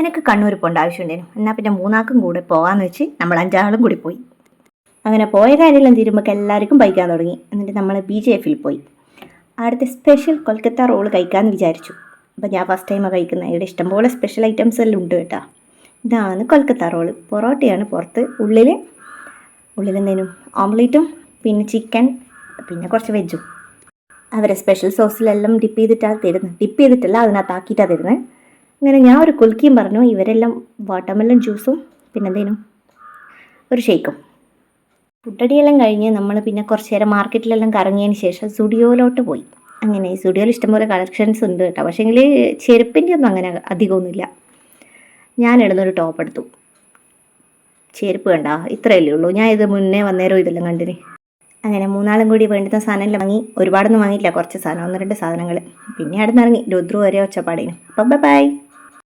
എനിക്ക് കണ്ണൂർ പോകേണ്ട ആവശ്യമുണ്ടായിരുന്നു. എന്നാൽ പിന്നെ മൂന്നാൾക്കും കൂടെ പോകാമെന്ന് വെച്ച് നമ്മൾ 5 ആളും കൂടി പോയി. അങ്ങനെ പോയ കാര്യമെല്ലാം തീരുമ്പോൾ എല്ലാവർക്കും ബൈക്കാൻ തുടങ്ങി. എന്നിട്ട് നമ്മൾ BJFിൽ പോയി. അവിടുത്തെ സ്പെഷ്യൽ കൊൽക്കത്ത റോള് കഴിക്കാമെന്ന് വിചാരിച്ചു. അപ്പോൾ ഞാൻ ഫസ്റ്റ് ടൈമാണ് കഴിക്കുന്നത്. ഇവിടെ ഇഷ്ടംപോലെ സ്പെഷ്യൽ ഐറ്റംസ് എല്ലാം ഉണ്ട് കേട്ടോ. ഇതാണ് കൊൽക്കത്ത റോള്. പൊറോട്ടയാണ് പുറത്ത്, ഉള്ളിലെന്തേനും ഓംലേറ്റും പിന്നെ ചിക്കൻ പിന്നെ കുറച്ച് വെജും. അവരെ സ്പെഷ്യൽ സോസിലെല്ലാം ഡിപ്പ് ചെയ്തിട്ടല്ല അതിനകത്താക്കിയിട്ടാണ് തരുന്നത്. അങ്ങനെ ഞാൻ ഒരു കുൽക്കിയും പറഞ്ഞു. ഇവരെല്ലാം വാട്ടർമെലൺ ജ്യൂസും പിന്നെ എന്തേനും ഒരു ഷേക്കും. ഫുഡടിയെല്ലാം കഴിഞ്ഞ് നമ്മൾ പിന്നെ കുറച്ച് നേരം മാർക്കറ്റിലെല്ലാം കറങ്ങിയതിന് ശേഷം സ്റ്റുഡിയോയിലോട്ട് പോയി. അങ്ങനെ സ്റ്റുഡിയോയിൽ ഇഷ്ടംപോലെ കളക്ഷൻസ് ഉണ്ട് കേട്ടോ. പക്ഷേങ്കിൽ ചെരുപ്പിൻ്റെ ഒന്നും അങ്ങനെ അധികമൊന്നുമില്ല. ഞാൻ ഇടുന്നൊരു ടോപ്പ് എടുത്തു. ചെരുപ്പ് കണ്ട ഇത്രയല്ലേ ഉള്ളൂ. ഞാൻ ഇത് മുന്നേ വന്നേരം ഇതെല്ലാം കണ്ടിന്. അങ്ങനെ മൂന്നാളും കൂടി വേണ്ടുന്ന സാധനമെല്ലാം വാങ്ങി. ഒരുപാടൊന്നും വാങ്ങിയില്ല, കുറച്ച് സാധനം, 1-2 സാധനങ്ങൾ. പിന്നെ അവിടെ നിന്ന് ഇറങ്ങി രുദ്രു വരെ ഒച്ചപ്പാടേനും. അപ്പം ബൈ.